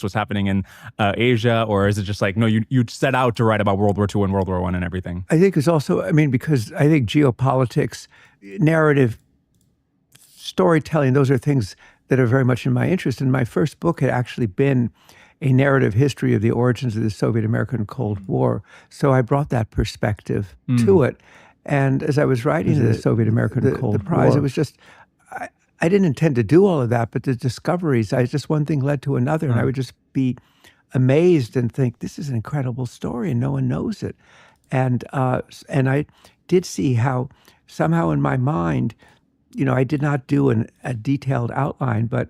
what's happening in Asia, or is it just like, no, you set out to write about World War II and World War I and everything? I think it's also, I mean, because I think geopolitics, narrative, storytelling, those are things that are very much in my interest. And my first book had actually been a narrative history of the origins of the Soviet-American Cold War. So I brought that perspective to it. And as I was writing the Soviet-American Cold War, it was just, I didn't intend to do all of that, but the discoveries, just one thing led to another, and I would just be amazed and think, this is an incredible story, and no one knows it. And I did see how somehow in my mind, I did not do a detailed outline, but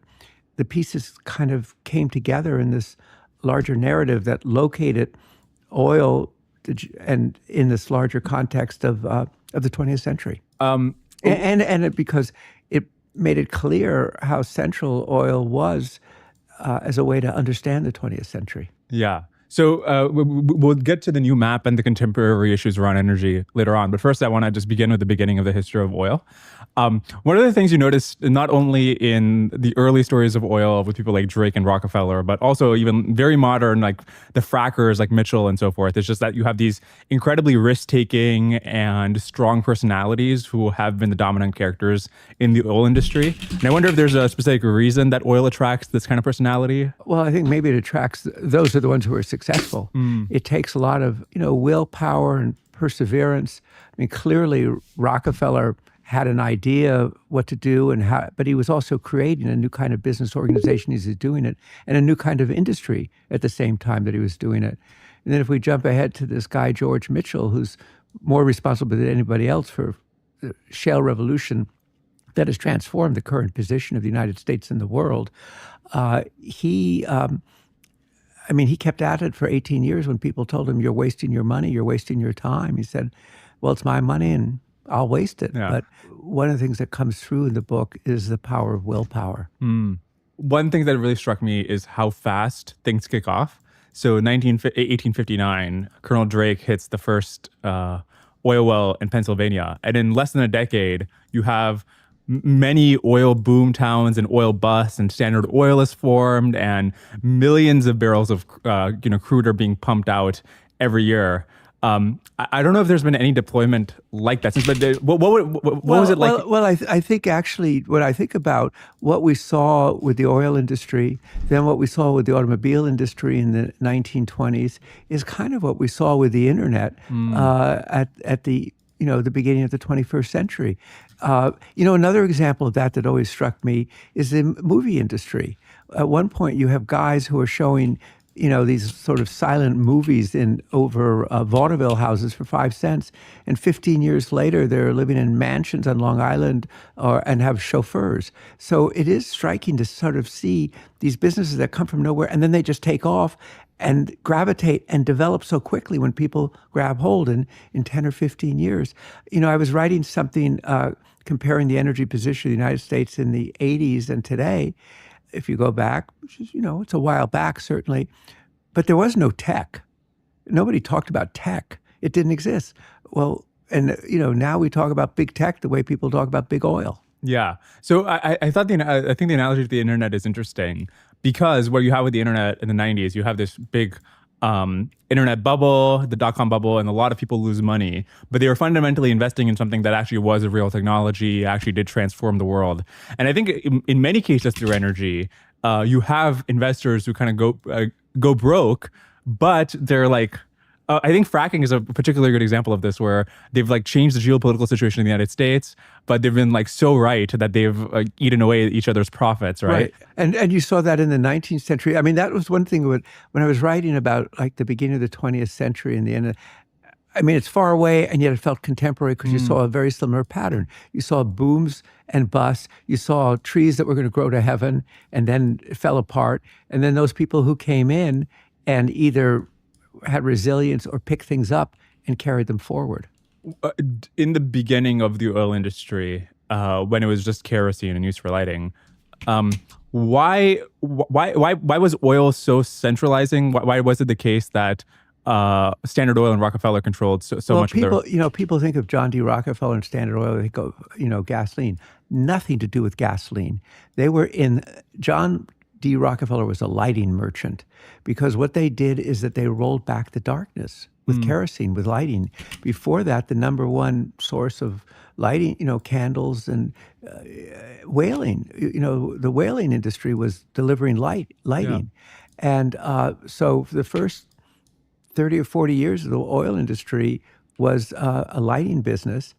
the pieces kind of came together in this larger narrative that located oil and in this larger context of the 20th century. Because it made it clear how central oil was as a way to understand the 20th century. Yeah. So we'll get to the new map and the contemporary issues around energy later on. But first, I want to just begin with the beginning of the history of oil. One of the things you notice, not only in the early stories of oil with people like Drake and Rockefeller, but also even very modern, like the frackers like Mitchell and so forth, is just that you have these incredibly risk-taking and strong personalities who have been the dominant characters in the oil industry. And I wonder if there's a specific reason that oil attracts this kind of personality? Well, I think maybe it attracts, those are the ones who are successful. It takes a lot of, willpower and perseverance. I mean, clearly Rockefeller had an idea what to do and how, but he was also creating a new kind of business organization as he's doing it, and a new kind of industry at the same time that he was doing it. And then if we jump ahead to this guy, George Mitchell, who's more responsible than anybody else for the shale revolution that has transformed the current position of the United States in the world, he kept at it for 18 years when people told him, you're wasting your money, you're wasting your time. He said, well, it's my money and I'll waste it. Yeah. But one of the things that comes through in the book is the power of willpower. One thing that really struck me is how fast things kick off. So 1859, Colonel Drake hits the first oil well in Pennsylvania. And in less than a decade, you have many oil boom towns and oil busts, and Standard Oil is formed, and millions of barrels of crude are being pumped out every year. I don't know if there's been any deployment like that since, but what was it like? Well, I think actually when I think about what we saw with the oil industry, then what we saw with the automobile industry in the 1920s is kind of what we saw with the internet at the the beginning of the 21st century. Another example of that always struck me is the movie industry. At one point, you have guys who are showing these sort of silent movies in over vaudeville houses for 5 cents. And 15 years later, they're living in mansions on Long Island and have chauffeurs. So it is striking to sort of see these businesses that come from nowhere and then they just take off and gravitate and develop so quickly when people grab hold in 10 or 15 years. I was writing something comparing the energy position of the United States in the 80s and today. If you go back, which is, it's a while back, certainly, but there was no tech. Nobody talked about tech. It didn't exist. Well, and, now we talk about big tech the way people talk about big oil. Yeah. So I think the analogy to the internet is interesting because what you have with the internet in the 90s, you have this big internet bubble, the dot-com bubble, and a lot of people lose money. But they were fundamentally investing in something that actually was a real technology, actually did transform the world. And I think in many cases through energy, you have investors who kind of go broke, but they're like, I think fracking is a particularly good example of this, where they've like changed the geopolitical situation in the United States, but they've been like so right that they've eaten away at each other's profits, right? And you saw that in the 19th century. I mean, that was one thing when I was writing about like the beginning of the 20th century and the end. I mean, it's far away, and yet it felt contemporary because you saw a very similar pattern. You saw booms and busts. You saw trees that were going to grow to heaven and then fell apart. And then those people who came in and either had resilience or picked things up and carried them forward. In the beginning of the oil industry, when it was just kerosene and used for lighting, why was oil so centralizing? Why was it the case that Standard Oil and Rockefeller controlled so much people, of their... people think of John D. Rockefeller and Standard Oil, they think of, gasoline. Nothing to do with gasoline. They were in, John D. Rockefeller was a lighting merchant, because what they did is that they rolled back the darkness with kerosene, with lighting. Before that, the number one source of lighting, candles and whaling. The whaling industry was delivering Yeah. lighting. And so for the first 30 or 40 years of the oil industry was a lighting business.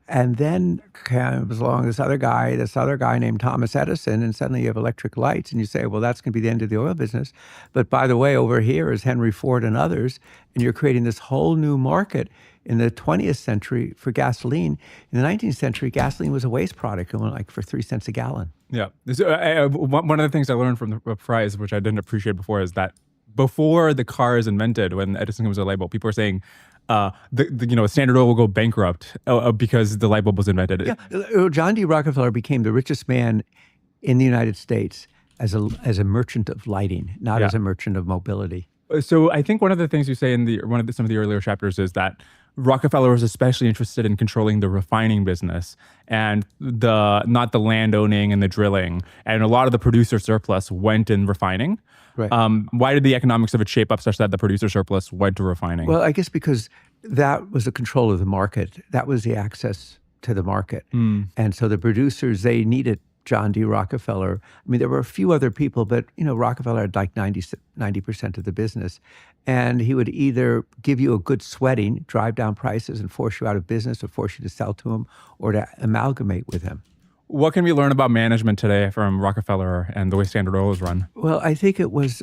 And then comes along this other guy named Thomas Edison, and suddenly you have electric lights, and you say, well, that's going to be the end of the oil business. But by the way, over here is Henry Ford and others, and you're creating this whole new market in the 20th century for gasoline. In the 19th century, gasoline was a waste product, and went like for 3 cents a gallon. Yeah. So, one of the things I learned from the prize, which I didn't appreciate before, is that before the car is invented, when Edison was a light bulb, people were saying Standard Oil will go bankrupt because the light bulb was invented. Yeah, John D. Rockefeller became the richest man in the United States as a merchant of lighting, not as a merchant of mobility. So I think one of the things you say in some of the earlier chapters is that Rockefeller was especially interested in controlling the refining business and not the land owning and the drilling. And a lot of the producer surplus went in refining. Right. Why did the economics of it shape up such that the producer surplus went to refining? Well, I guess because that was the control of the market. That was the access to the market. And so the producers, they needed John D. Rockefeller. I mean, there were a few other people, but, Rockefeller had like 90% of the business. And he would either give you a good sweating, drive down prices and force you out of business, or force you to sell to him, or to amalgamate with him. What can we learn about management today from Rockefeller and the way Standard Oil is run? Well, I think it was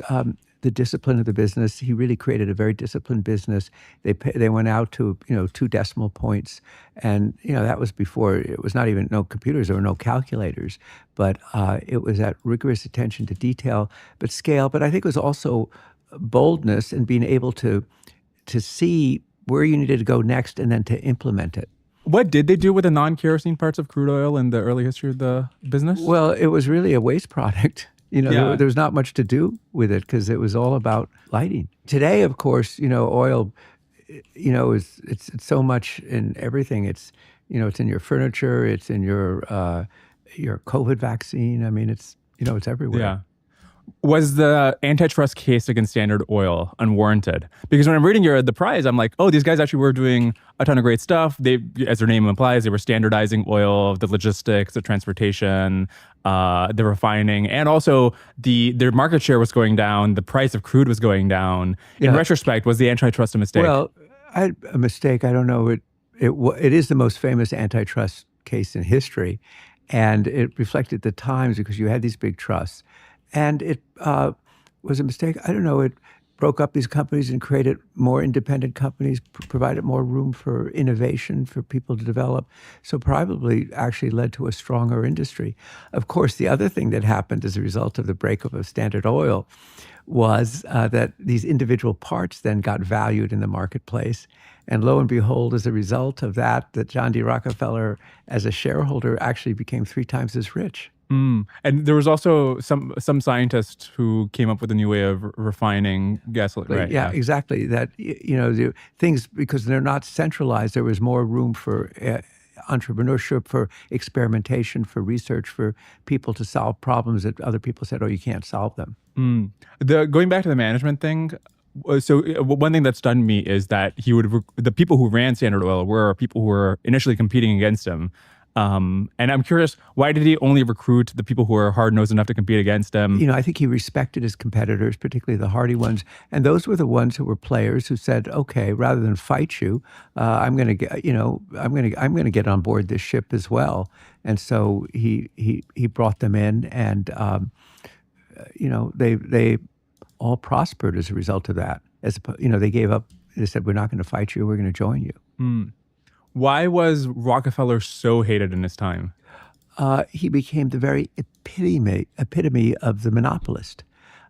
the discipline of the business. He really created a very disciplined business. They went out to 2 decimal points, and that was before it was not even no computers. There were no calculators, but it was that rigorous attention to detail, but scale. But I think it was also boldness and being able to see where you needed to go next and then to implement it. What did they do with the non-kerosene parts of crude oil in the early history of the business? Well, it was really a waste product. Yeah. There was not much to do with it because it was all about lighting. Today, of course, oil, it's so much in everything. It's in your furniture. It's in your COVID vaccine. I mean, it's everywhere. Yeah. Was the antitrust case against Standard Oil unwarranted? Because when I'm reading the prize, I'm like, oh, these guys actually were doing a ton of great stuff. They, as their name implies, they were standardizing oil, the logistics, the transportation, the refining, and also their market share was going down. The price of crude was going down. In retrospect, was the antitrust a mistake? Well, a mistake. I don't know. It is the most famous antitrust case in history, and it reflected the times because you had these big trusts. And it was a mistake. I don't know. It broke up these companies and created more independent companies, provided more room for innovation for people to develop. So probably actually led to a stronger industry. Of course, the other thing that happened as a result of the breakup of Standard Oil was that these individual parts then got valued in the marketplace. And lo and behold, as a result of that John D. Rockefeller, as a shareholder, actually became 3 times as rich. And there was also some scientists who came up with a new way of refining gasoline. Right? Yeah, exactly. That the things, because they're not centralized, there was more room for entrepreneurship, for experimentation, for research, for people to solve problems that other people said, oh, you can't solve them. Going back to the management thing. So one thing that stunned me is that the people who ran Standard Oil were people who were initially competing against him. And I'm curious, why did he only recruit the people who are hard-nosed enough to compete against him? I think he respected his competitors, particularly the hardy ones. And those were the ones who were players who said, okay, rather than fight you, I'm going to get on board this ship as well. And so he brought them in, and they all prospered as a result of that. They gave up. They said, we're not going to fight you. We're going to join you. Why was Rockefeller so hated in his time? He became the very epitome of the monopolist.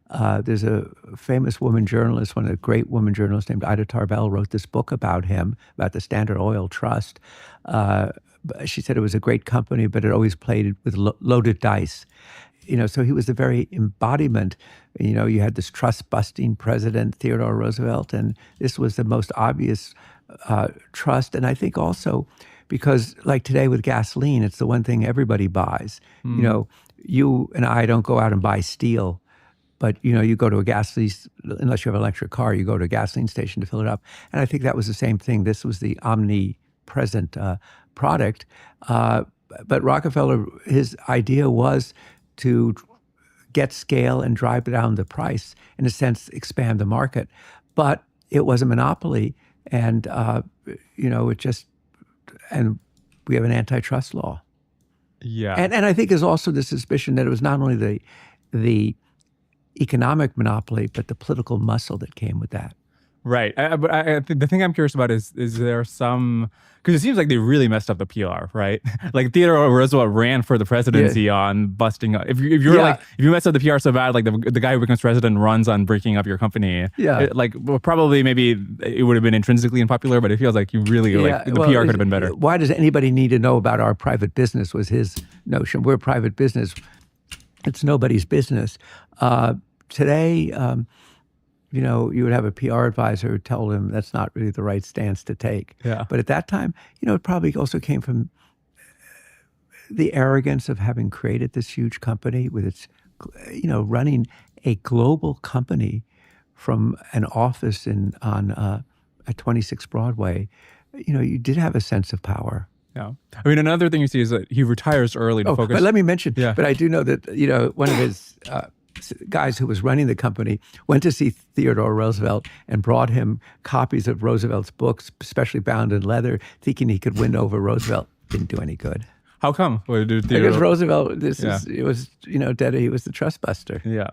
There's a famous woman journalist, one of the great women journalists named Ida Tarbell, wrote this book about him, about the Standard Oil Trust. She said it was a great company, but it always played with loaded dice. So he was the very embodiment. You had this trust-busting president, Theodore Roosevelt, and this was the most obvious trust. And I think also because, like today with gasoline, it's the one thing everybody buys. you and I don't go out and buy steel, but you go to a gasoline, unless you have an electric car, you go to a gasoline station to fill it up. And I think that was the same thing. This was the omnipresent product. But Rockefeller, his idea was to get scale and drive down the price, in a sense, expand the market. But it was a monopoly, and it just, and we have an antitrust law. Yeah. And I think there's also the suspicion that it was not only the economic monopoly, but the political muscle that came with that. Right. But I think the thing I'm curious about is there some, because it seems like they really messed up the PR, right? Like Theodore Roosevelt ran for the presidency on busting up. If you mess up the PR so bad, like the guy who becomes president runs on breaking up your company. Yeah. Probably maybe it would have been intrinsically unpopular, but it feels like you really the PR could have been better. Why does anybody need to know about our private business was his notion. We're a private business. It's nobody's business. Today, you would have a PR advisor who tell him that's not really the right stance to take. Yeah. But at that time, it probably also came from the arrogance of having created this huge company with its, running a global company from an office at 26 Broadway. You did have a sense of power. Yeah. I mean, another thing you see is that he retires early to focus. But let me mention, Yeah. but I do know that, one of his guys who was running the company went to see Theodore Roosevelt and brought him copies of Roosevelt's books, especially bound in leather, thinking he could win over Roosevelt. Didn't do any good. How come? Because Roosevelt, he was the trust buster. Yeah.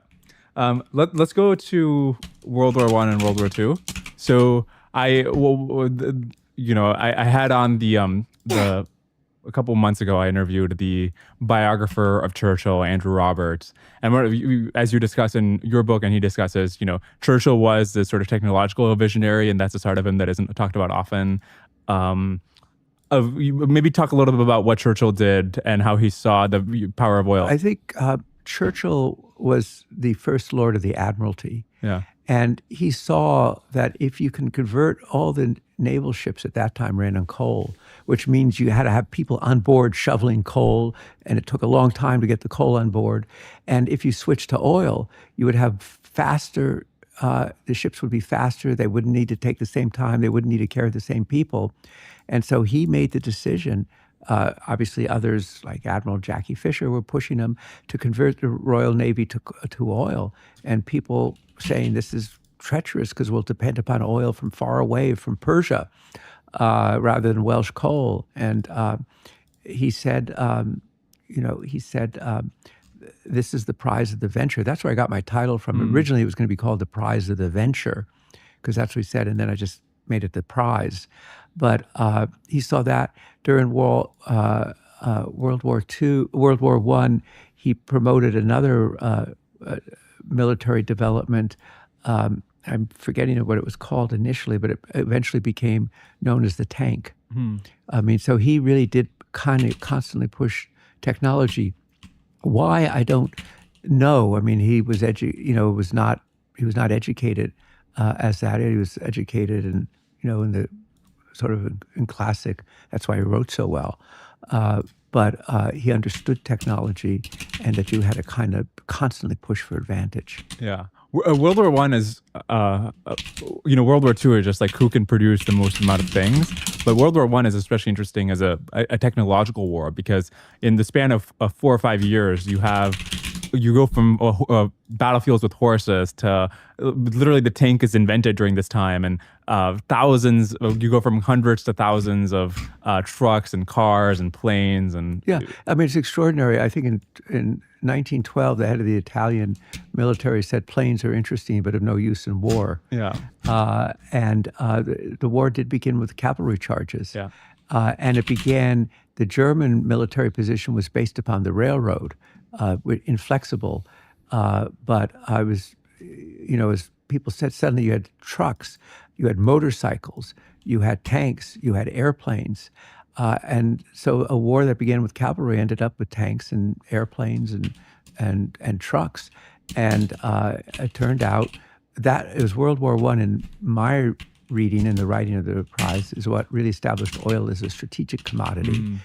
Let's go to World War I and World War II. So I had on the a couple months ago, I interviewed the biographer of Churchill, Andrew Roberts. And as you discuss in your book, and he discusses, Churchill was this sort of technological visionary, and that's a side of him that isn't talked about often. Maybe talk a little bit about what Churchill did and how he saw the power of oil. I think Churchill was the first Lord of the Admiralty. Yeah. And he saw that if you can convert all the naval ships at that time ran on coal, which means you had to have people on board shoveling coal, and it took a long time to get the coal on board. And if you switched to oil, you would have faster, the ships would be faster, they wouldn't need to take the same time, they wouldn't need to carry the same people. And so he made the decision, obviously others like Admiral Jackie Fisher were pushing him to convert the Royal Navy to oil. And people saying this is treacherous because we'll depend upon oil from far away, from Persia, rather than Welsh coal. And he said, this is the prize of the venture. That's where I got my title from. Originally, it was going to be called the Prize of the Venture, because that's what he said. And then I just made it the prize. But he saw that during World War I, he promoted another military development. I'm forgetting what it was called initially, but it eventually became known as the tank. I mean, so he really did kind of constantly push technology. Why, I don't know. I mean, he was he was not educated as that. He was educated in the sort of in classic. That's why he wrote so well. But he understood technology, and that you had to kind of constantly push for advantage. Yeah. World War I is, World War II is just like who can produce the most amount of things. But World War I is especially interesting as a technological war, because in the span of 4 or 5 years, you go from battlefields with horses to literally the tank is invented during this time, and you go from hundreds to thousands of trucks and cars and planes. And yeah, I mean, it's extraordinary. I think in 1912, the head of the Italian military said planes are interesting but of no use in war. Yeah. And the war did begin with cavalry charges. Yeah. And it began, the German military position was based upon the railroad, inflexible. But I was, as people said, suddenly you had trucks, you had motorcycles, you had tanks, you had airplanes. And so a war that began with cavalry ended up with tanks and airplanes and trucks. And it turned out that it was World War I, in my reading and the writing of the prize, is what really established oil as a strategic commodity.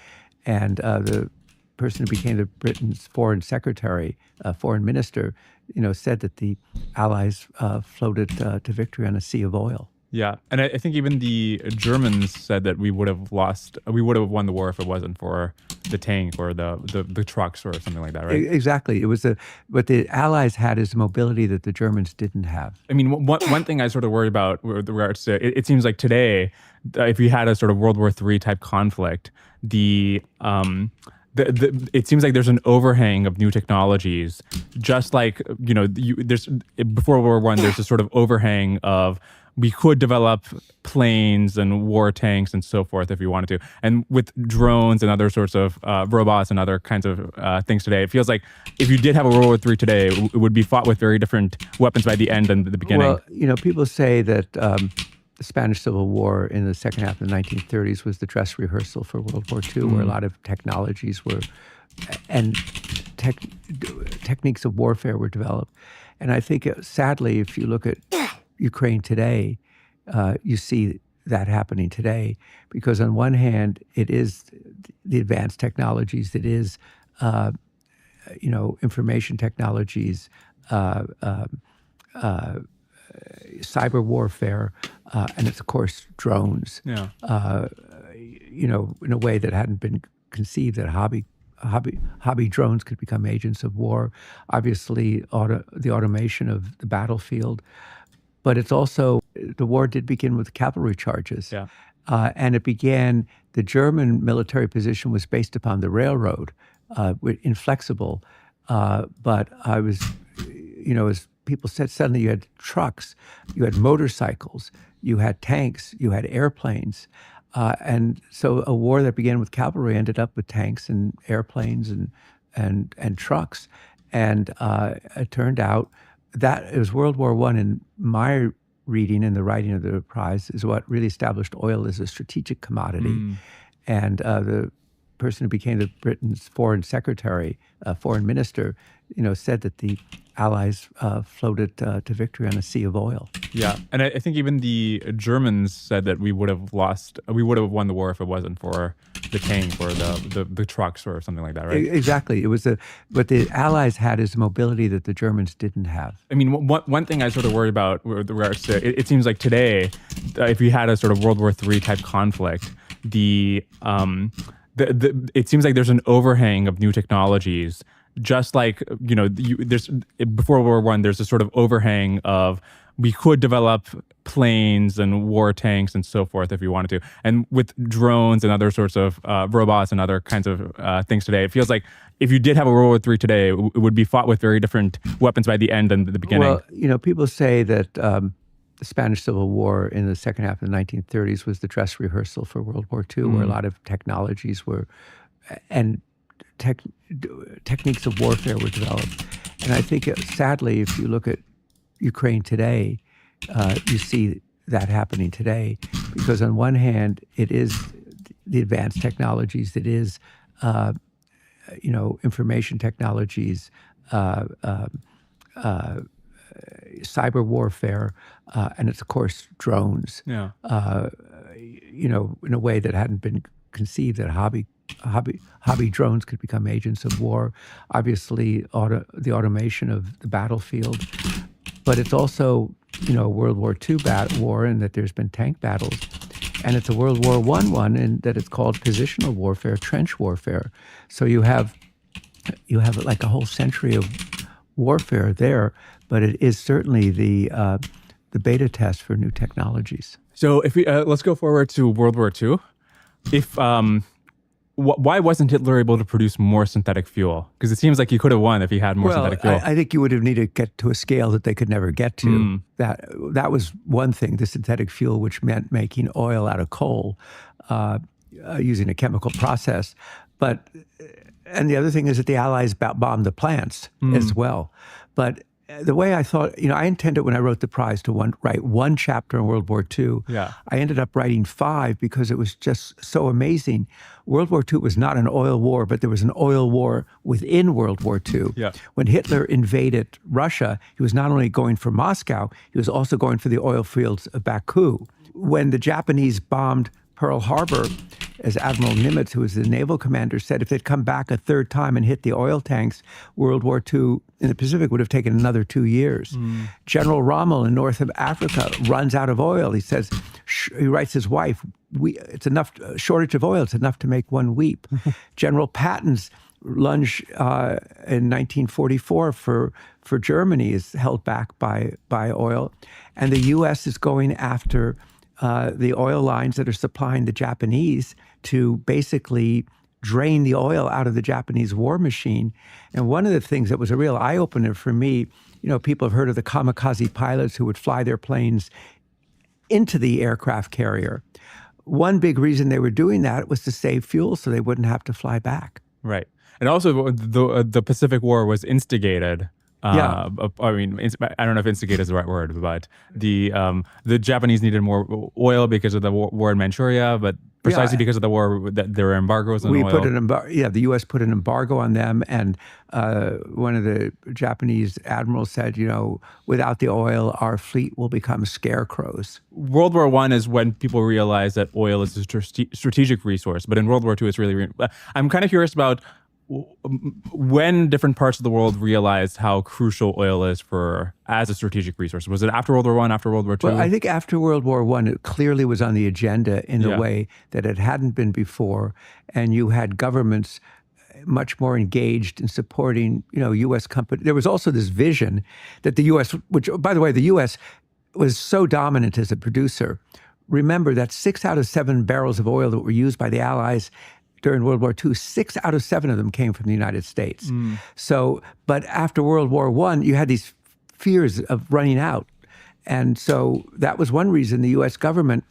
And the person who became the Britain's foreign secretary, foreign minister, said that the Allies floated to victory on a sea of oil. Yeah, and I think even the Germans said that we would have won the war if it wasn't for the tank or the trucks or something like that, right? Exactly. It was what the Allies had is mobility that the Germans didn't have. I mean, one thing I sort of worry about with regards to it seems like today, if we had a sort of World War III type conflict, it seems like there's an overhang of new technologies, just like there's before World War I, there's a sort of overhang of we could develop planes and war tanks and so forth if we wanted to. And with drones and other sorts of robots and other kinds of things today, it feels like if you did have a World War III today, it would be fought with very different weapons by the end than the beginning. Well, people say that the Spanish Civil War in the second half of the 1930s was the dress rehearsal for World War II, where a lot of technologies were and techniques of warfare were developed. And I think, sadly, if you look at Ukraine today, you see that happening today, because on one hand, it is the advanced technologies, it is, information technologies, cyber warfare, and it's of course drones. Yeah. In a way that hadn't been conceived, that hobby drones could become agents of war. Obviously, the automation of the battlefield. But it's also, the war did begin with cavalry charges. Yeah. And it began, the German military position was based upon the railroad, inflexible. But as people said, suddenly you had trucks, you had motorcycles, you had tanks, you had airplanes. And so a war that began with cavalry ended up with tanks and airplanes and trucks. And it turned out that it was World War I, in my reading and the writing of the prize, is what really established oil as a strategic commodity. And the person who became the Britain's foreign secretary, foreign minister, said that the Allies floated to victory on a sea of oil. Yeah, and I think even the Germans said that we would have won the war if it wasn't for the tank or the trucks or something like that, right? Exactly. It was what the Allies had is mobility that the Germans didn't have. I mean, one thing I sort of worry about with regards to it seems like today, if we had a sort of World War III type conflict, it seems like there's an overhang of new technologies, just like there's before World War I, there's a sort of overhang of we could develop planes and war tanks and so forth if we wanted to. And with drones and other sorts of robots and other kinds of things today, it feels like if you did have a World War III today, it would be fought with very different weapons by the end than the beginning. Well, people say that the Spanish Civil War in the second half of the 1930s was the dress rehearsal for World War II, where a lot of technologies were, and techniques of warfare were developed. And I think, sadly, if you look at Ukraine today, you see that happening today, because on one hand, it is the advanced technologies, it is, information technologies, cyber warfare, and it's of course drones. Yeah. In a way that hadn't been conceived, that hobby drones could become agents of war. Obviously, the automation of the battlefield, but it's also World War II war, in that there's been tank battles, and it's a World War I one, in that it's called positional warfare, trench warfare. So you have like a whole century of warfare there, but it is certainly the beta test for new technologies. So if we let's go forward to World War II. If why wasn't Hitler able to produce more synthetic fuel? Because it seems like he could have won if he had more synthetic fuel. I think you would have needed to get to a scale that they could never get to. That was one thing, the synthetic fuel, which meant making oil out of coal using a chemical process. And the other thing is that the Allies bombed the plants as well. But the way I thought, I intended when I wrote the prize to write one chapter in World War II. Yeah. I ended up writing 5 because it was just so amazing. World War II was not an oil war, but there was an oil war within World War II. Yeah. When Hitler invaded Russia, he was not only going for Moscow, he was also going for the oil fields of Baku. When the Japanese bombed Pearl Harbor as Admiral Nimitz, who was the naval commander, said if they'd come back a third time and hit the oil tanks, World War II in the Pacific would have taken another 2 years. General Rommel in North Africa runs out of oil. He says, he writes his wife, it's enough, shortage of oil, it's enough to make one weep. General Patton's lunge in 1944 for Germany is held back by oil. And the U.S. is going after the oil lines that are supplying the Japanese to basically drain the oil out of the Japanese war machine. And one of the things that was a real eye-opener for me, people have heard of the kamikaze pilots who would fly their planes into the aircraft carrier. One big reason they were doing that was to save fuel so they wouldn't have to fly back. Right. And also the Pacific War was instigated. I mean, I don't know if instigate is the right word, but the Japanese needed more oil because of the war in Manchuria, but precisely because of the war, that there were embargoes on oil. The U.S. put an embargo on them, and one of the Japanese admirals said, without the oil, our fleet will become scarecrows. World War I is when people realize that oil is a strategic resource, but in World War II, it's really. I'm kind of curious about when different parts of the world realized how crucial oil is as a strategic resource. Was it after World War I, after World War II? Well, I think after World War I, it clearly was on the agenda in a way that it hadn't been before. And you had governments much more engaged in supporting, U.S. companies. There was also this vision that the U.S., which, by the way, the U.S. was so dominant as a producer. Remember that 6 out of 7 barrels of oil that were used by the Allies during World War II, 6 out of 7 of them came from the United States. So, but after World War I, you had these fears of running out. And so that was one reason the U.S. government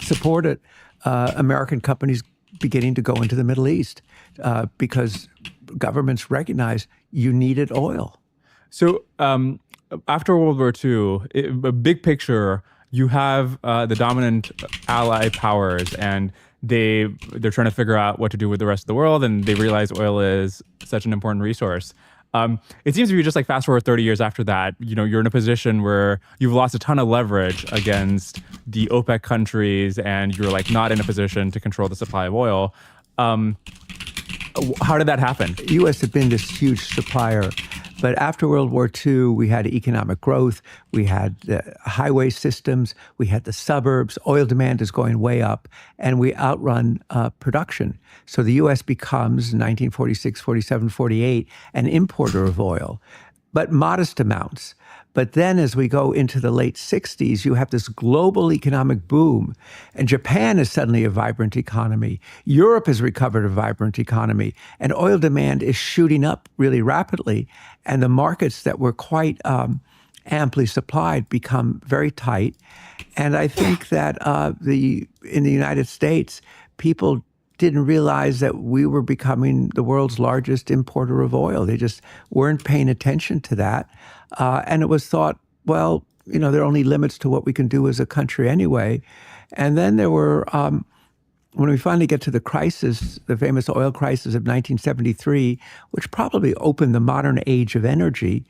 supported American companies beginning to go into the Middle East because governments recognized you needed oil. So after World War II, a big picture, you have the dominant Allied powers, and they're trying to figure out what to do with the rest of the world, and they realize oil is such an important resource. It seems to be just like fast forward 30 years after that, you're in a position where you've lost a ton of leverage against the OPEC countries, and you're like not in a position to control the supply of oil. How did that happen? The U.S. had been this huge supplier. But after World War II, we had economic growth, we had highway systems, we had the suburbs, oil demand is going way up, and we outrun production. So the U.S. becomes, 1946, 47, 48, an importer of oil, but modest amounts. But then as we go into the late 60s, you have this global economic boom. And Japan is suddenly a vibrant economy. Europe has recovered a vibrant economy. And oil demand is shooting up really rapidly. And the markets that were quite amply supplied become very tight. And I think that in the United States, people didn't realize that we were becoming the world's largest importer of oil. They just weren't paying attention to that. And it was thought, well, there are only limits to what we can do as a country anyway. And then there were, when we finally get to the crisis, the famous oil crisis of 1973, which probably opened the modern age of energy.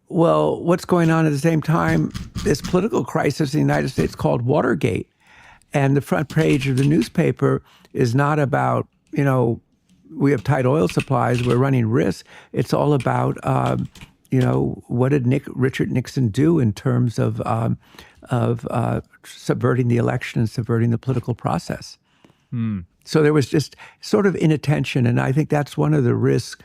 Well, what's going on at the same time? This political crisis in the United States called Watergate. And the front page of the newspaper is not about, we have tight oil supplies, we're running risks. It's all about, what did Richard Nixon do in terms of subverting the election and subverting the political process? So there was just sort of inattention, and I think that's one of the risks.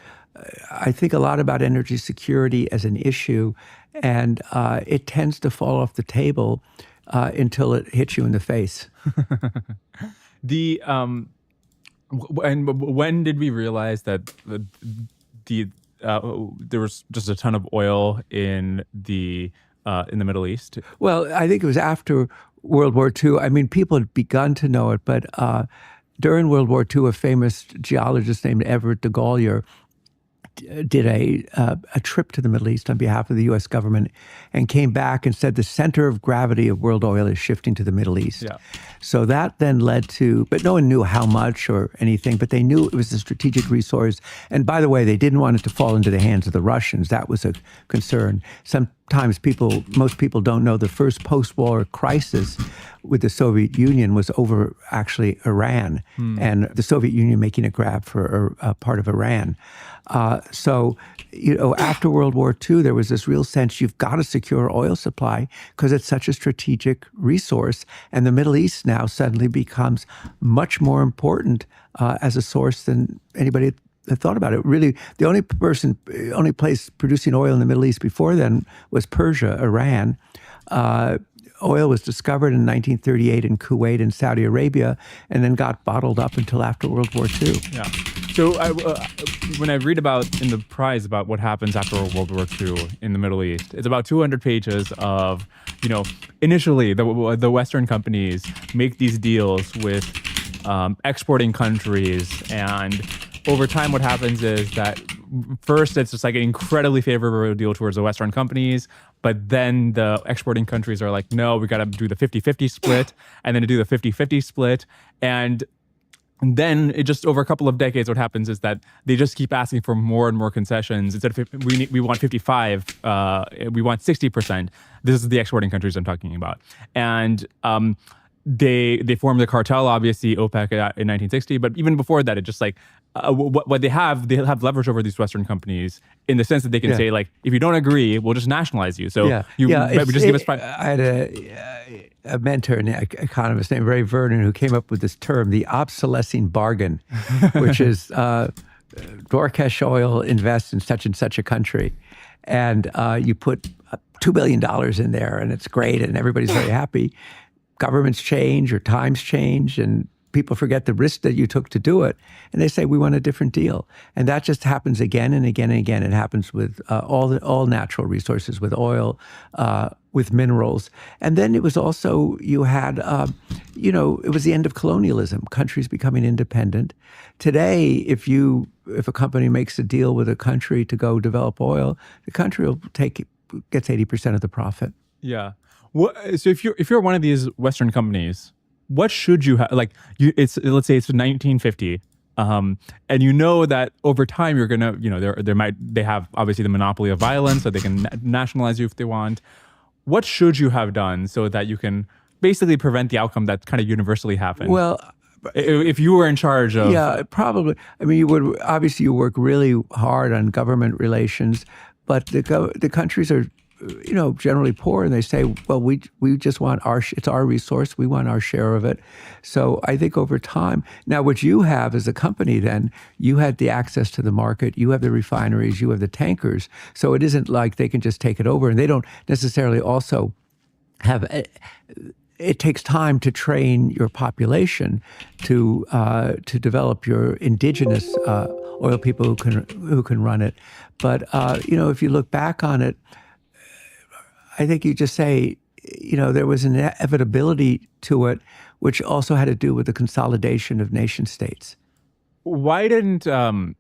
I think a lot about energy security as an issue, and it tends to fall off the table until it hits you in the face. And when did we realize that there was just a ton of oil in the Middle East? Well, I think it was after World War II. I mean, people had begun to know it, but during World War II, a famous geologist named Everett de Golyer did a trip to the Middle East on behalf of the U.S. government and came back and said the center of gravity of world oil is shifting to the Middle East. Yeah. So that then led to, but no one knew how much or anything, but they knew it was a strategic resource. And by the way, they didn't want it to fall into the hands of the Russians. That was a concern. Some times most people don't know the first post-war crisis with the Soviet Union was over actually Iran and the Soviet Union making a grab for a part of Iran. So, after World War II, there was this real sense you've got to secure oil supply because it's such a strategic resource. And the Middle East now suddenly becomes much more important as a source than anybody had thought about it. Really, the only place producing oil in the Middle East before then was Persia, Iran. Oil was discovered in 1938 in Kuwait and Saudi Arabia, and then got bottled up until after World War II. Yeah. So when I read about in the prize about what happens after World War II in the Middle East, it's about 200 pages of, initially the Western companies make these deals with exporting countries, and over time what happens is that first it's just like an incredibly favorable deal towards the Western companies, but then the exporting countries are like, no, we got to do the 50-50 split, and then to do the 50-50 split. And then it just over a couple of decades, what happens is that they just keep asking for more and more concessions. Instead of we want 55, we want 60%. This is the exporting countries I'm talking about. And they formed the cartel, obviously OPEC in 1960, but even before that, it just like what they have leverage over these Western companies in the sense that they can say like, if you don't agree, we'll just nationalize you. So just give us five. I had a mentor, an economist named Ray Vernon, who came up with this term, the obsolescing bargain, which is Dorkesh Oil invests in such and such a country, and you put $2 billion in there, and it's great, and everybody's very happy. Governments change or times change, and people forget the risk that you took to do it, and they say we want a different deal. And that just happens again and again and again. It happens with all natural resources, with oil, with minerals. And then it was also, you had, it was the end of colonialism, countries becoming independent. Today, if a company makes a deal with a country to go develop oil, the country gets 80% of the profit. Yeah. So if you're one of these Western companies, what should you have? Like, let's say it's 1950, and you know that over time you're gonna, they have obviously the monopoly of violence, so they can nationalize you if they want. What should you have done so that you can basically prevent the outcome that kind of universally happened? Well, if you were in charge of, yeah, probably. I mean, you work really hard on government relations, but the countries are, generally poor, and they say, well, we just want it's our resource, we want our share of it. So I think over time, now what you have as a company, then you had the access to the market, you have the refineries, you have the tankers. So it isn't like they can just take it over, and they don't necessarily also have. It takes time to train your population to develop your indigenous oil people who can run it. But if you look back on it, I think you just say, there was an inevitability to it, which also had to do with the consolidation of nation states. Why didn't the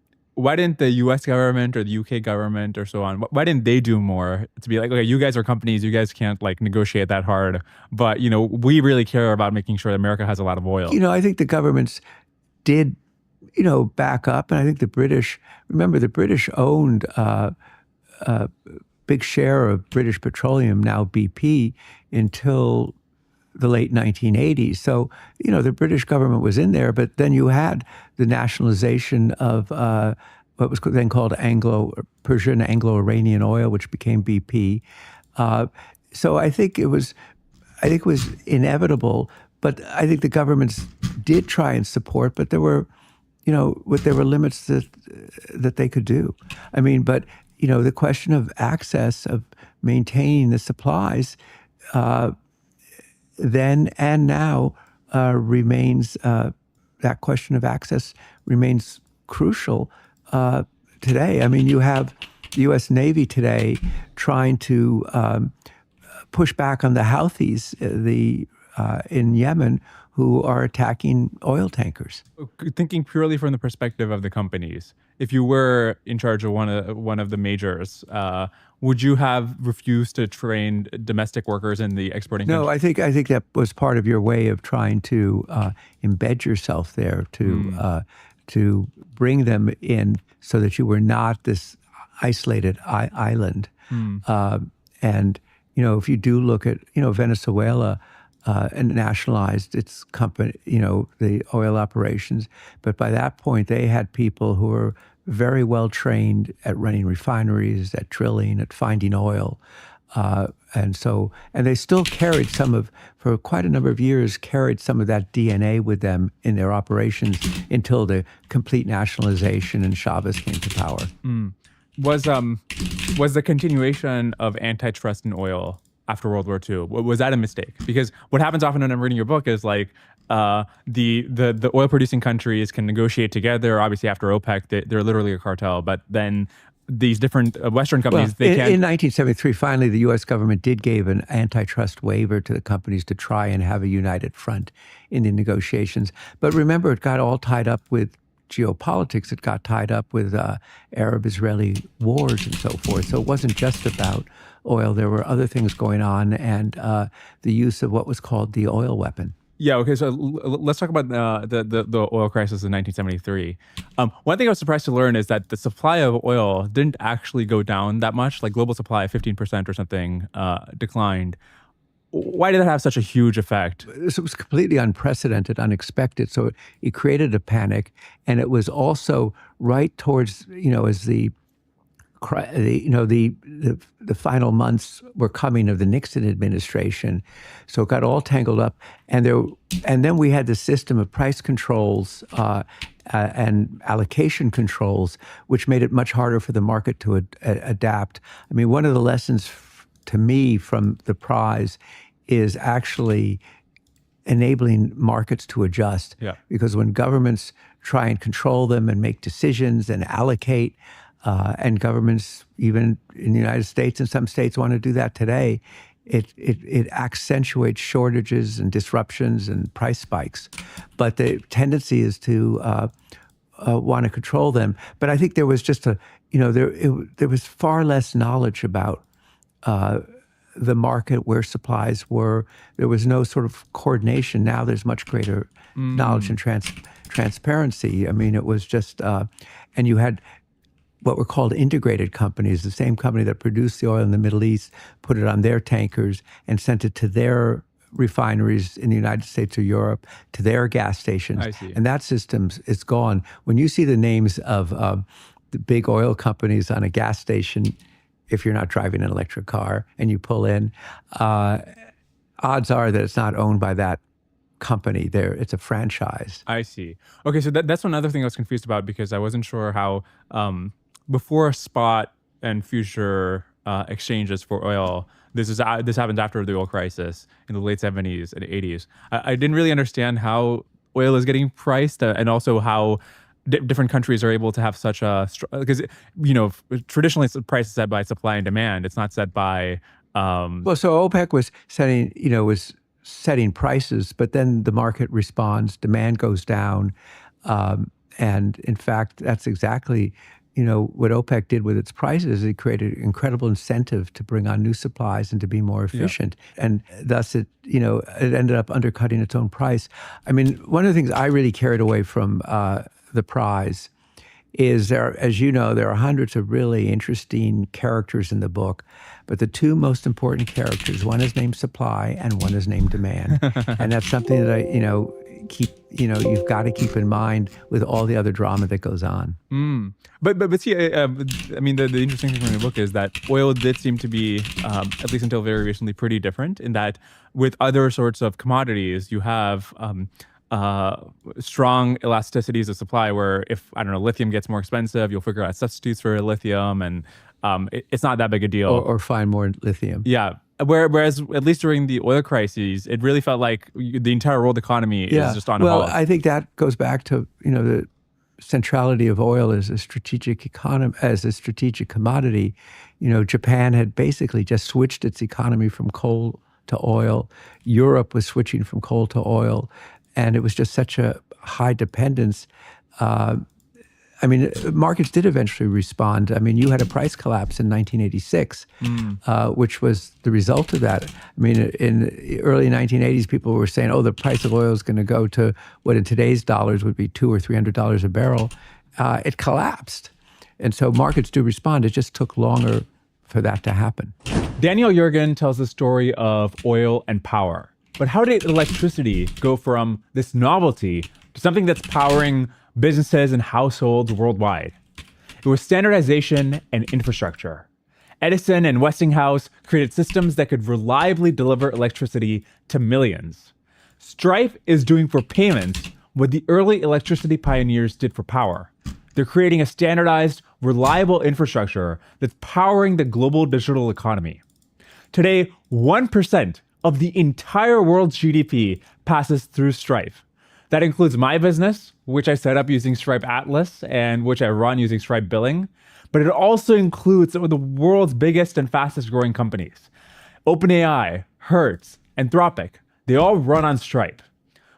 U.S. government or the U.K. government or so on, why didn't they do more to be like, okay, you guys are companies, you guys can't like negotiate that hard, but we really care about making sure that America has a lot of oil. I think the governments did, back up, and I think the British owned big share of British Petroleum, now BP, until the late 1980s. So, the British government was in there, but then you had the nationalization of what was then called Anglo-Persian, Anglo-Iranian oil, which became BP. So I think it was inevitable, but I think the governments did try and support, but there were limits that they could do. I mean, but the question of access, of maintaining the supplies, then and now remains, that question of access remains crucial today. I mean, you have the U.S. Navy today trying to push back on the Houthis in Yemen, who are attacking oil tankers. Thinking purely from the perspective of the companies, if you were in charge of one of the majors, would you have refused to train domestic workers in the exporting countries? No, I think that was part of your way of trying to embed yourself there, to bring them in so that you were not this isolated island. And, if you do look at, Venezuela, and nationalized its company, the oil operations. But by that point, they had people who were very well trained at running refineries, at drilling, at finding oil. And they still carried for quite a number of years, carried some of that DNA with them in their operations until the complete nationalization and Chavez came to power. Was was the continuation of antitrust in oil after World War II, was that a mistake? Because what happens often when I'm reading your book is like the oil producing countries can negotiate together. Obviously, after OPEC, they're literally a cartel. But then these different Western companies, they can't. In 1973, finally, the U.S. government did give an antitrust waiver to the companies to try and have a united front in the negotiations. But remember, it got all tied up with geopolitics. It got tied up with Arab-Israeli wars and so forth. So it wasn't just about oil. There were other things going on, and the use of what was called the oil weapon. Yeah. Okay. So let's talk about the oil crisis in 1973. One thing I was surprised to learn is that the supply of oil didn't actually go down that much. Like global supply, 15% or something declined. Why did that have such a huge effect? It was completely unprecedented, unexpected. So it created a panic, and it was also right towards as the final months were coming of the Nixon administration, so it got all tangled up, and then we had the system of price controls and allocation controls, which made it much harder for the market to adapt. I mean, one of the lessons to me from the prize is actually enabling markets to adjust. Yeah. Because when governments try and control them and make decisions and allocate, and governments, even in the United States and some states want to do that today, it accentuates shortages and disruptions and price spikes. But the tendency is to want to control them. But I think there was just there was far less knowledge about the market, where supplies were. There was no sort of coordination. Now there's much greater knowledge and transparency. I mean, it was just, and you had what were called integrated companies, the same company that produced the oil in the Middle East, put it on their tankers and sent it to their refineries in the United States or Europe, to their gas stations. I see. And that system is gone. When you see the names of the big oil companies on a gas station, if you're not driving an electric car and you pull in, odds are that it's not owned by that company. It's a franchise. I see. Okay, so that's one other thing I was confused about, because I wasn't sure how before spot and future exchanges for oil. This happened after the oil crisis in the late 70s and 80s. I didn't really understand how oil is getting priced, and also how different countries are able to have such a, because traditionally price is set by supply and demand. It's not set by. Well, so OPEC was setting prices, but then the market responds, demand goes down, and in fact, that's exactly what OPEC did with its prices. It created incredible incentive to bring on new supplies and to be more efficient, and thus it ended up undercutting its own price. I mean, one of the things I really carried away from the prize is as you know, there are hundreds of really interesting characters in the book, but the two most important characters, one is named supply and one is named demand. And that's something that you've got to keep in mind with all the other drama that goes on. But see, I mean, the interesting thing from the book is that oil did seem to be, at least until very recently, pretty different in that with other sorts of commodities, you have strong elasticities of supply, where if, I don't know, lithium gets more expensive, you'll figure out substitutes for lithium, and it's not that big a deal. Or find more lithium. Yeah. Whereas at least during the oil crises, it really felt like the entire world economy is just on a halt. Well, I think that goes back to, the centrality of oil as a strategic commodity. Japan had basically just switched its economy from coal to oil. Europe was switching from coal to oil. And it was just such a high dependence. I mean, markets did eventually respond. I mean, you had a price collapse in 1986, which was the result of that. I mean, in the early 1980s, people were saying, the price of oil is going to go to what in today's dollars would be $200 or $300 a barrel. It collapsed. And so markets do respond. It just took longer for that to happen. Daniel Yergin tells the story of oil and power. But how did electricity go from this novelty to something that's powering businesses and households worldwide? It was standardization and infrastructure. Edison and Westinghouse created systems that could reliably deliver electricity to millions. Stripe is doing for payments what the early electricity pioneers did for power. They're creating a standardized, reliable infrastructure that's powering the global digital economy. Today, 1% of the entire world's GDP passes through Stripe. That includes my business, which I set up using Stripe Atlas and which I run using Stripe Billing. But it also includes some of the world's biggest and fastest growing companies. OpenAI, Hertz, Anthropic, they all run on Stripe.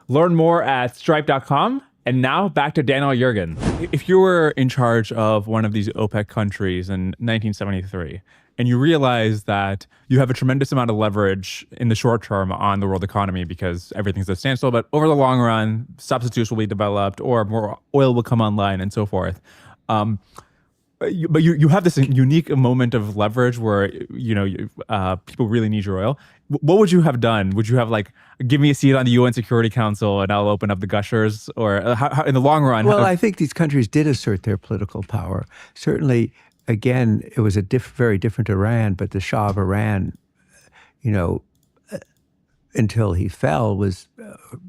Learn more at stripe.com. And now back to Daniel Yergin. If you were in charge of one of these OPEC countries in 1973, and you realize that you have a tremendous amount of leverage in the short term on the world economy because everything's at standstill, but over the long run, substitutes will be developed or more oil will come online and so forth. But you have this unique moment of leverage where people really need your oil. What would you have done? Would you have give me a seat on the UN Security Council and I'll open up the gushers? Or how in the long run? Well, I think these countries did assert their political power. Certainly, again, it was a very different Iran, but the Shah of Iran, until he fell,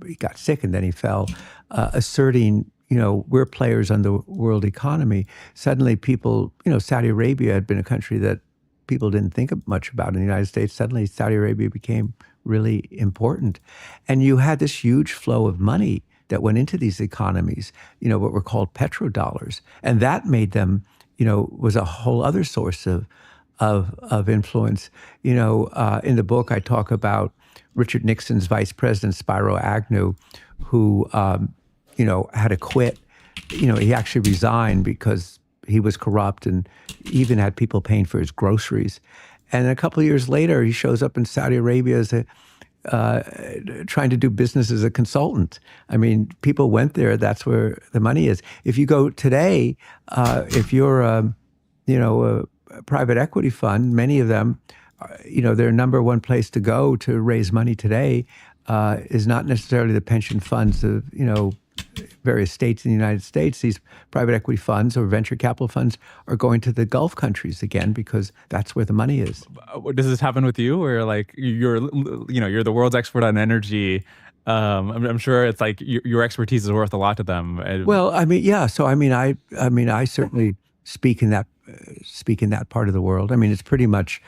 he got sick and then he fell, asserting, we're players on the world economy. Suddenly people, Saudi Arabia had been a country that people didn't think much about in the United States. Suddenly Saudi Arabia became really important. And you had this huge flow of money that went into these economies, what were called petrodollars. And that made them, was a whole other source of influence. In the book, I talk about Richard Nixon's vice president, Spiro Agnew, who, had to quit. He actually resigned because he was corrupt and even had people paying for his groceries. And a couple of years later, he shows up in Saudi Arabia as trying to do business as a consultant. I mean, people went there. That's where the money is. If you go today, if you're a private equity fund, many of them, their number one place to go to raise money today is not necessarily the pension funds of, various states in the United States. These private equity funds or venture capital funds are going to the Gulf countries again because that's where the money is. Does this happen with you, where you're the world's expert on energy? I'm sure it's your expertise is worth a lot to them. Well, I mean, yeah. So I certainly speak in that part of the world. I mean, it's pretty much,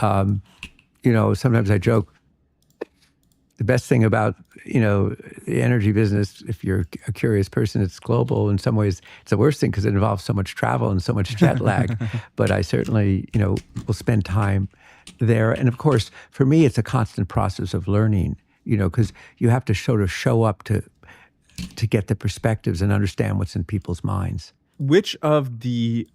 sometimes I joke. The best thing about, the energy business, if you're a curious person, it's global. In some ways, it's the worst thing because it involves so much travel and so much jet lag. But I certainly, will spend time there. And of course, for me, it's a constant process of learning, because you have to sort of show up to get the perspectives and understand what's in people's minds. Which of the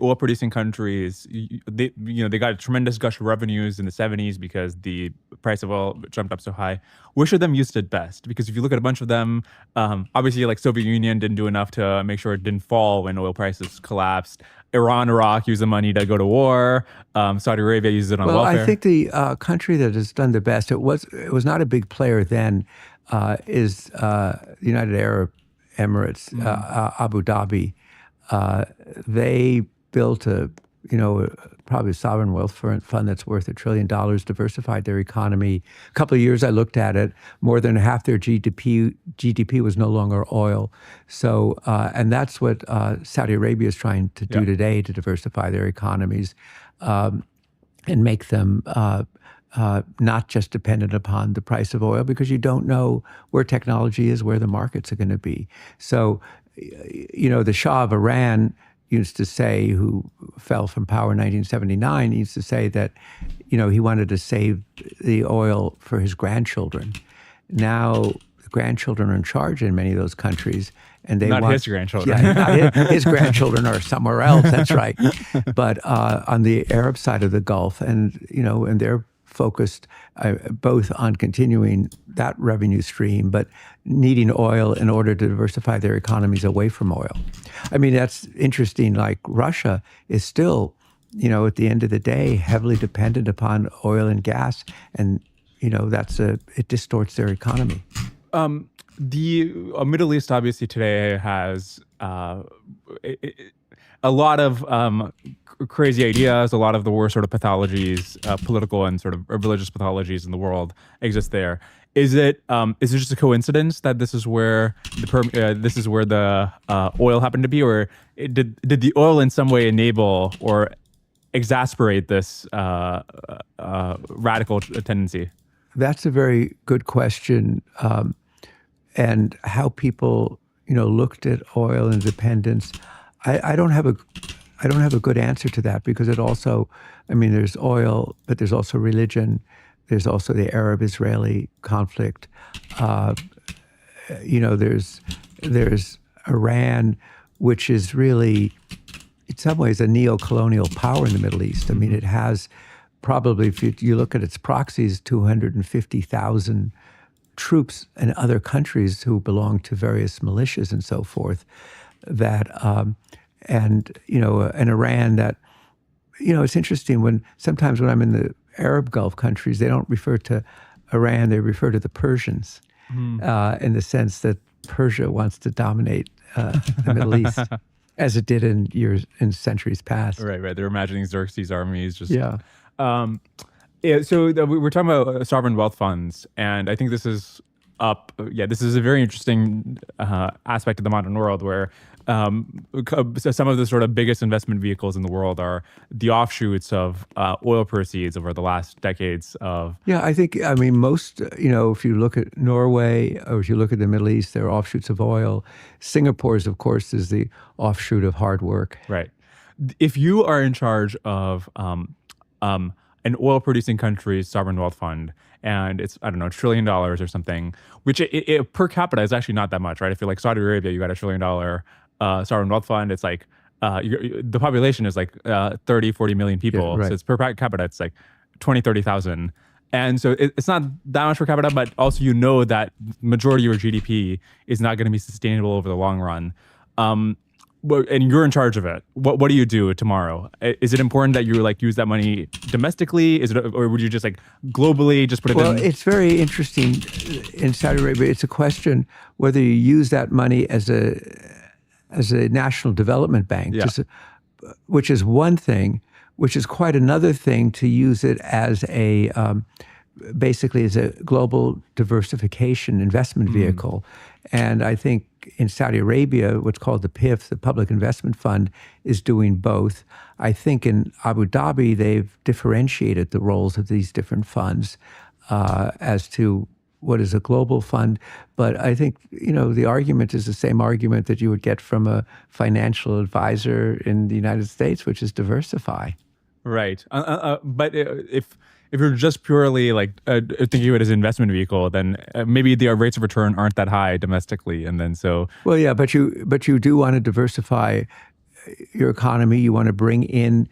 oil producing countries, they got a tremendous gush of revenues in the 70s because the price of oil jumped up so high. Which of them used it best? Because if you look at a bunch of them, obviously Soviet Union didn't do enough to make sure it didn't fall when oil prices collapsed. Iran, Iraq used the money to go to war. Saudi Arabia used it on welfare. I think the country that has done the best, it was not a big player then, is the United Arab Emirates, Abu Dhabi. They built probably a sovereign wealth fund that's worth $1 trillion, diversified their economy. A couple of years I looked at it, more than half their GDP was no longer oil. So, and that's what Saudi Arabia is trying to do today to diversify their economies and make them not just dependent upon the price of oil, because you don't know where technology is, where the markets are going to be. So, the Shah of Iran used to say, who fell from power in 1979, he used to say that, he wanted to save the oil for his grandchildren. Now, the grandchildren are in charge in many of those countries. And they want his grandchildren. Yeah, not his grandchildren are somewhere else, that's right. But on the Arab side of the Gulf, and they're focused both on continuing that revenue stream, but needing oil in order to diversify their economies away from oil. I mean, that's interesting. Like Russia is still, at the end of the day, heavily dependent upon oil and gas, and it distorts their economy. The Middle East obviously today has a lot of crazy ideas. A lot of the worst sort of pathologies, political and sort of religious pathologies in the world exist there. Is it just a coincidence that this is where the oil happened to be, or did the oil in some way enable or exasperate this radical tendency? That's a very good question, and how people looked at oil independence. I don't have a good answer to that, because it also, I mean, there's oil, but there's also religion. There's also the Arab-Israeli conflict. There's Iran, which is really, in some ways, a neo-colonial power in the Middle East. I mean, it has probably, if you look at its proxies, 250,000 troops in other countries who belong to various militias and so forth. And Iran that, it's interesting sometimes when I'm in the Arab Gulf countries, they don't refer to Iran, they refer to the Persians, in the sense that Persia wants to dominate the Middle East, as it did in centuries past. Right. They're imagining Xerxes' armies just. Yeah. We're talking about sovereign wealth funds, and I think this is up. Yeah, this is a very interesting aspect of the modern world where some of the sort of biggest investment vehicles in the world are the offshoots of oil proceeds over the last decades of. Yeah, I mean, most, if you look at Norway or if you look at the Middle East, they're offshoots of oil. Singapore's, of course, is the offshoot of hard work. Right. If you are in charge of an oil producing country's sovereign wealth fund, and it's, I don't know, $1 trillion or something, which per capita is actually not that much, right? If you're like Saudi Arabia, you got $1 trillion sovereign wealth fund. It's like the population is like 30, 40 million people. Yeah, right. So it's per capita, it's like 20, 30,000. And so it's not that much per capita, but also that majority of your GDP is not going to be sustainable over the long run. And you're in charge of it. What do you do tomorrow? Is it important that you use that money domestically? Or would you just globally just put it in? Well, it's very interesting in Saudi Arabia. It's a question whether you use that money as a national development bank, which is one thing, which is quite another thing to use it as basically as a global diversification investment vehicle. And I think in Saudi Arabia, what's called the PIF, the Public Investment Fund, is doing both. I think in Abu Dhabi, they've differentiated the roles of these different funds as to what is a global fund. But I think, the argument is the same argument that you would get from a financial advisor in the United States, which is diversify. Right. But if you're just purely thinking of it as an investment vehicle, then maybe the rates of return aren't that high domestically, and then so. Well, yeah, but you do want to diversify your economy. You want to bring in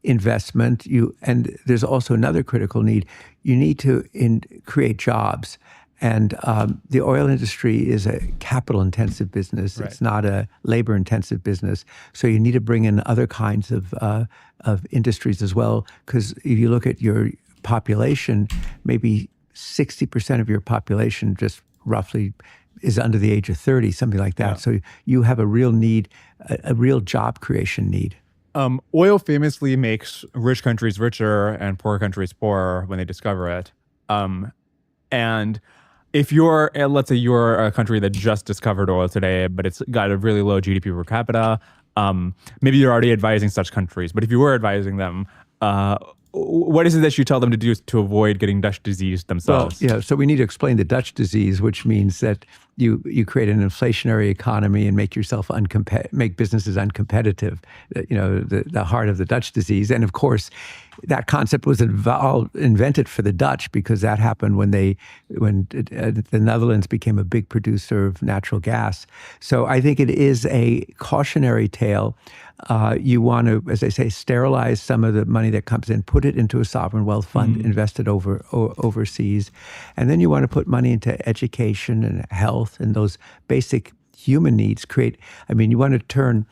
investment. And there's also another critical need. You need to create jobs. And the oil industry is a capital-intensive business. Right. It's not a labor-intensive business. So you need to bring in other kinds of industries as well. Because if you look at your population, maybe 60% of your population just roughly is under the age of 30, something like that. Yeah. So you have a real need, a real job creation need. Oil famously makes rich countries richer and poor countries poorer when they discover it. And if let's say you're a country that just discovered oil today, but it's got a really low GDP per capita, maybe you're already advising such countries. But if you were advising them, what is it that you tell them to do to avoid getting Dutch disease themselves? Well, yeah, so we need to explain the Dutch disease, which means that you create an inflationary economy and make make businesses uncompetitive. The heart of the Dutch disease, and of course, that concept was invented for the Dutch because that happened when the Netherlands became a big producer of natural gas. So I think it is a cautionary tale. You want to, as I say, sterilize some of the money that comes in, put it into a sovereign wealth fund, invest it overseas, and then you want to put money into education and health and those basic human needs. You want to turn,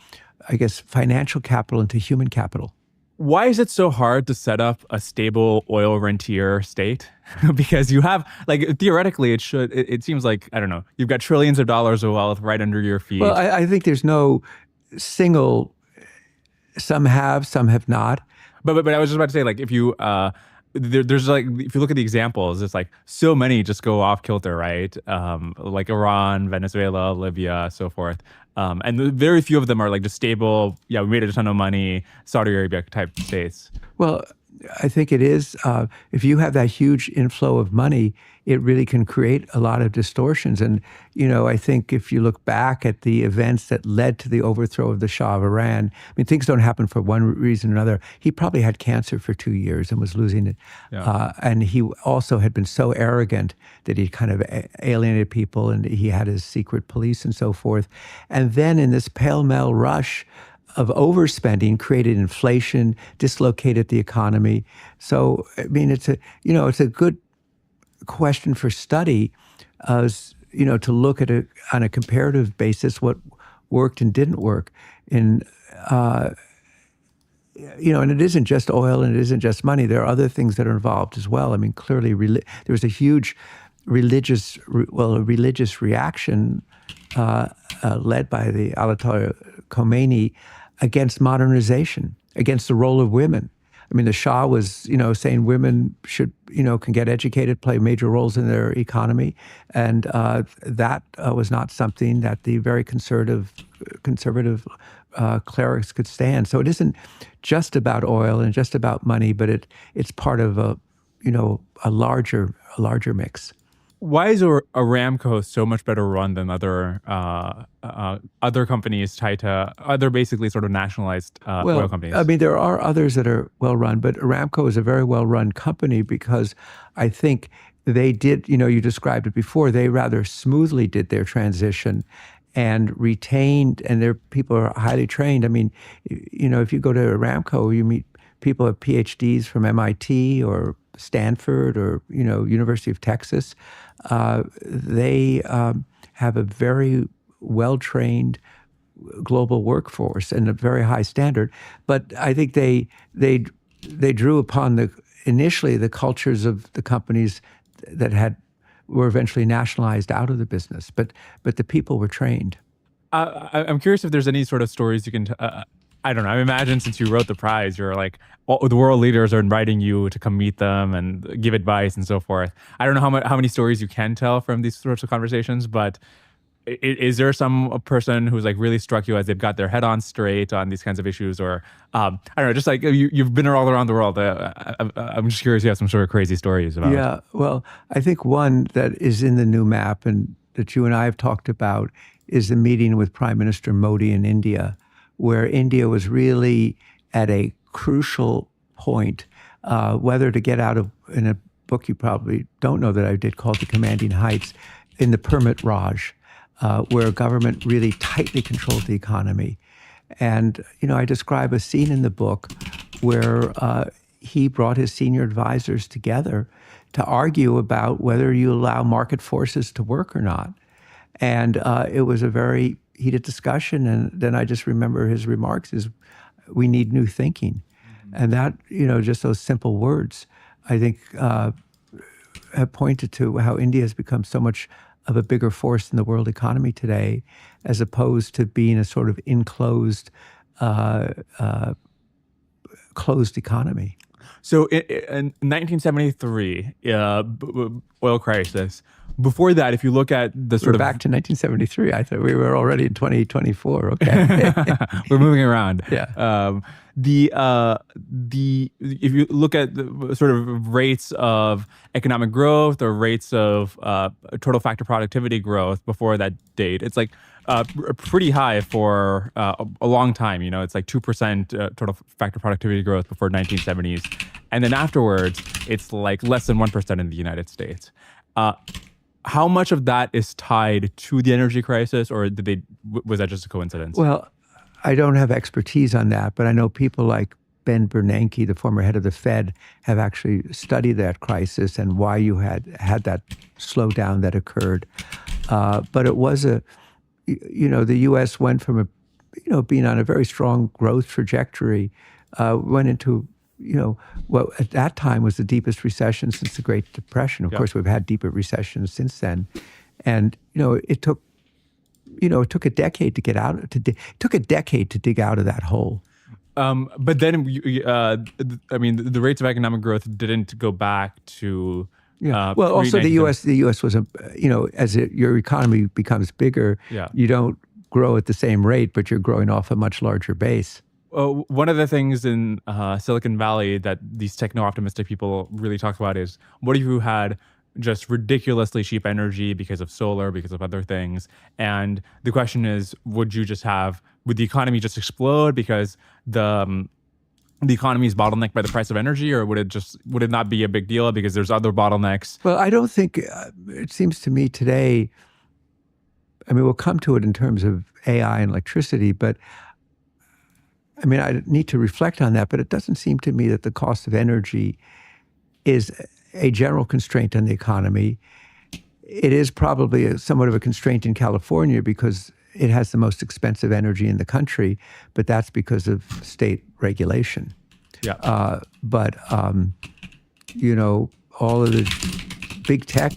I guess, financial capital into human capital. Why is it so hard to set up a stable oil rentier state? Because you have, like, theoretically, it seems like, I don't know, you've got trillions of dollars of wealth right under your Well, feet. I think there's no single, some have, some have not. But I was just about to say, like, if you, there's like, if you look at the examples, it's like so many just go off kilter, right? Like Iran, Venezuela, Libya, so forth. And very few of them are like just stable. Yeah, we made a ton of money, Saudi Arabia type states. Well, I think it is. If you have that huge inflow of money, it really can create a lot of distortions. And, I think if you look back at the events that led to the overthrow of the Shah of Iran, I mean, things don't happen for one reason or another. He probably had cancer for 2 years and was losing it. Yeah. And he also had been so arrogant that he kind of alienated people, and he had his secret police and so forth. And then in this pell-mell rush, of overspending created inflation, dislocated the economy. So, I mean, it's a good question for study, to look at on a comparative basis what worked and didn't work. And and it isn't just oil and it isn't just money. There are other things that are involved as well. I mean, clearly, there was a huge a religious reaction led by the Ayatollah Khomeini against modernization, against the role of women. I mean, the Shah was, saying women should, can get educated, play major roles in their economy, and that was not something that the very conservative clerics could stand. So it isn't just about oil and just about money, but it's part of a larger mix. Why is Aramco so much better run than other companies tied to other basically sort of nationalized oil Well, companies? I mean, there are others that are well run, but Aramco is a very well run company because I think they did, you described it before, they rather smoothly did their transition and retained, and their people are highly trained. I mean, if you go to Aramco, you meet people with PhDs from MIT or Stanford or, University of Texas. They have a very well-trained global workforce and a very high standard. But I think they drew upon initially the cultures of the companies that were eventually nationalized out of the business. But the people were trained. I'm curious if there's any sort of stories you can. I don't know. I imagine since you wrote the prize, you're like all the world leaders are inviting you to come meet them and give advice and so forth. I don't know how many stories you can tell from these sorts of conversations, but is there some person who's like really struck you as they've got their head on straight on these kinds of issues, or I don't know, just like you've been all around the world. I'm just curious. You have some sort of crazy stories about. Yeah. Well, I think one that is in the new map and that you and I have talked about is the meeting with Prime Minister Modi in India, where India was really at a crucial point, whether to get out of, in a book you probably don't know that I did called The Commanding Heights, in the permit Raj, where government really tightly controlled the economy. And, I describe a scene in the book where he brought his senior advisors together to argue about whether you allow market forces to work or not. And it was a very heated discussion. And then I just remember his remarks is, we need new thinking. Mm-hmm. And that, just those simple words, I think have pointed to how India has become so much of a bigger force in the world economy today, as opposed to being a sort of enclosed, closed economy. So in 1973, oil crisis. Before that, if you look at the sort of back to 1973, I thought we were already in 2024. Okay, we're moving around. Yeah. If you look at the sort of rates of economic growth or rates of total factor productivity growth before that date, it's like pretty high for a long time. It's like 2% total factor productivity growth before 1970s, and then afterwards, it's like less than 1% in the United States. How much of that is tied to the energy crisis, or was that just a coincidence? Well, I don't have expertise on that, but I know people like Ben Bernanke, the former head of the Fed, have actually studied that crisis and why you had that slowdown that occurred. But it was the U.S. went from being on a very strong growth trajectory went into, what at that time was the deepest recession since the Great Depression. Of Yeah. course, we've had deeper recessions since then, and it took a decade to get out. It took a decade to dig out of that hole. But then, I mean, the rates of economic growth didn't go back to Yeah. Well, pre also the 1970. U.S. The U.S. was your economy becomes bigger, Yeah. you don't grow at the same rate, but you're growing off a much larger base. One of the things in Silicon Valley that these techno-optimistic people really talk about is, what if you had just ridiculously cheap energy because of solar, because of other things? And the question is, would the economy just explode because the economy is bottlenecked by the price of energy, or would it not be a big deal because there's other bottlenecks? Well, I don't think it seems to me today. I mean, we'll come to it in terms of AI and electricity, but I mean, I need to reflect on that. But it doesn't seem to me that the cost of energy is a general constraint on the economy. It is probably somewhat of a constraint in California because it has the most expensive energy in the country, but that's because of state regulation. Yeah. But all of the big tech,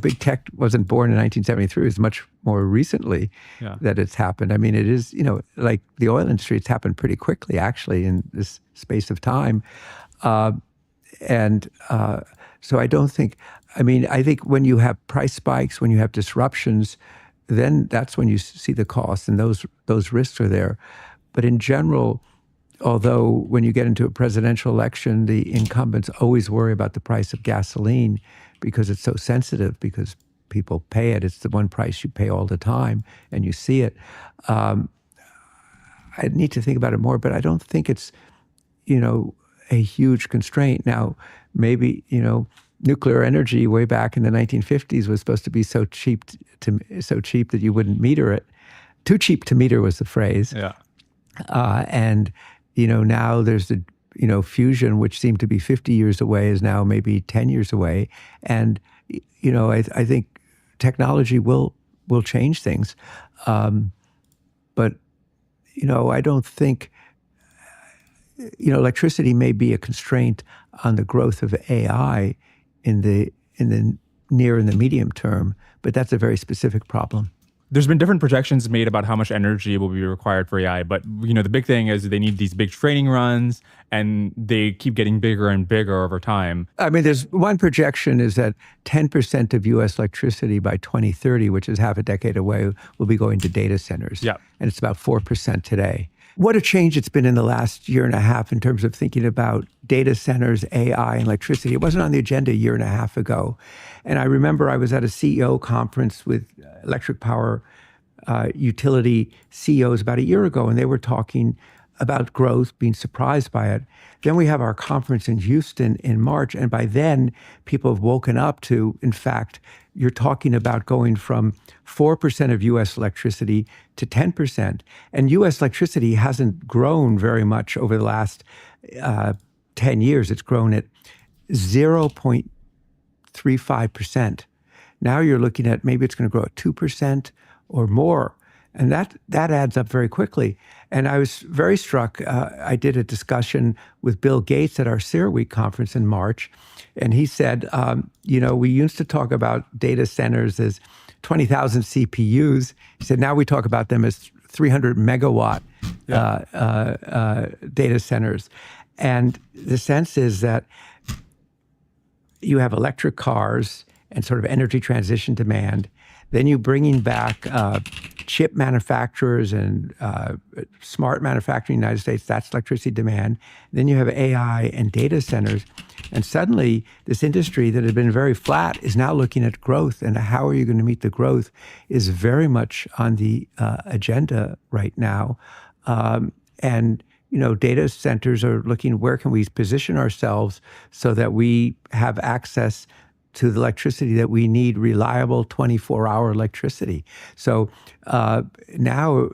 big tech wasn't born in 1973. It was much more recently Yeah. that it's happened. I mean, it is, like the oil industry, it's happened pretty quickly, actually, in this space of time. And so I don't think, I think when you have price spikes, when you have disruptions, then that's when you see the cost, and those risks are there. But in general, although when you get into a presidential election, the incumbents always worry about the price of gasoline because it's so sensitive, because people pay it. It's the one price you pay all the time, and you see it. I need to think about it more, but I don't think it's, a huge constraint. Now, maybe, nuclear energy way back in the 1950s was supposed to be so cheap that you wouldn't meter it. Too cheap to meter was the phrase. Yeah. And now there's the fusion, which seemed to be 50 years away, is now maybe 10 years away. And I think technology will change things. But I don't think electricity may be a constraint on the growth of AI in the near and the medium term, but that's a very specific problem. There's been different projections made about how much energy will be required for AI, but the big thing is they need these big training runs, and they keep getting bigger and bigger over time. I mean, there's one projection is that 10% of U.S. electricity by 2030, which is half a decade away, will be going to data centers. Yeah. And it's about 4% today. What a change it's been in the last year and a half in terms of thinking about data centers, AI, and electricity. It wasn't on the agenda a year and a half ago. And I remember I was at a CEO conference with electric power utility CEOs about a year ago, and they were talking about growth, being surprised by it. Then we have our conference in Houston in March, and by then people have woken up to, in fact, you're talking about going from 4% of U.S. electricity to 10%. And U.S. electricity hasn't grown very much over the last 10 years. It's grown at 0.35%. Now you're looking at maybe it's going to grow at 2% or more. And that adds up very quickly. And I was very struck. I did a discussion with Bill Gates at our CERAWeek conference in March. And he said, we used to talk about data centers as 20,000 CPUs. He said, now we talk about them as 300 megawatt data centers. And the sense is that you have electric cars and sort of energy transition demand. Then you bringing back chip manufacturers and smart manufacturing in the United States, that's electricity demand. Then you have AI and data centers. And suddenly this industry that had been very flat is now looking at growth. And how are you going to meet the growth is very much on the agenda right now. And data centers are looking, where can we position ourselves so that we have access to the electricity that we need, reliable 24-hour electricity. So now,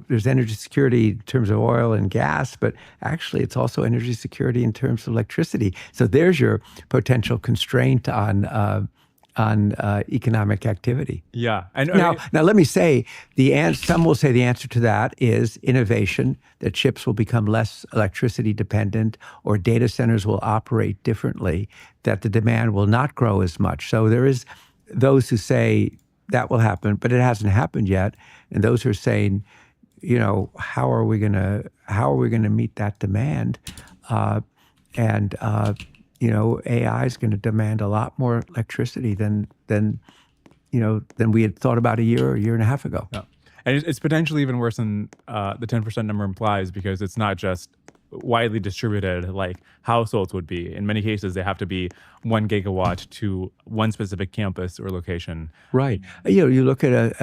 there's energy security in terms of oil and gas, but actually it's also energy security in terms of electricity. So there's your potential constraint on on economic activity. Yeah. And Now, let me say some will say the answer to that is innovation, that chips will become less electricity dependent or data centers will operate differently, that the demand will not grow as much. So there is those who say that will happen, but it hasn't happened yet. And those who are saying, how are we gonna meet that demand? And AI is going to demand a lot more electricity than we had thought about a year and a half ago. yeah. And it's potentially even worse than the 10% number implies, because it's not just widely distributed like households would be. In many cases, they have to be 1 gigawatt to one specific campus or location. Right. You look at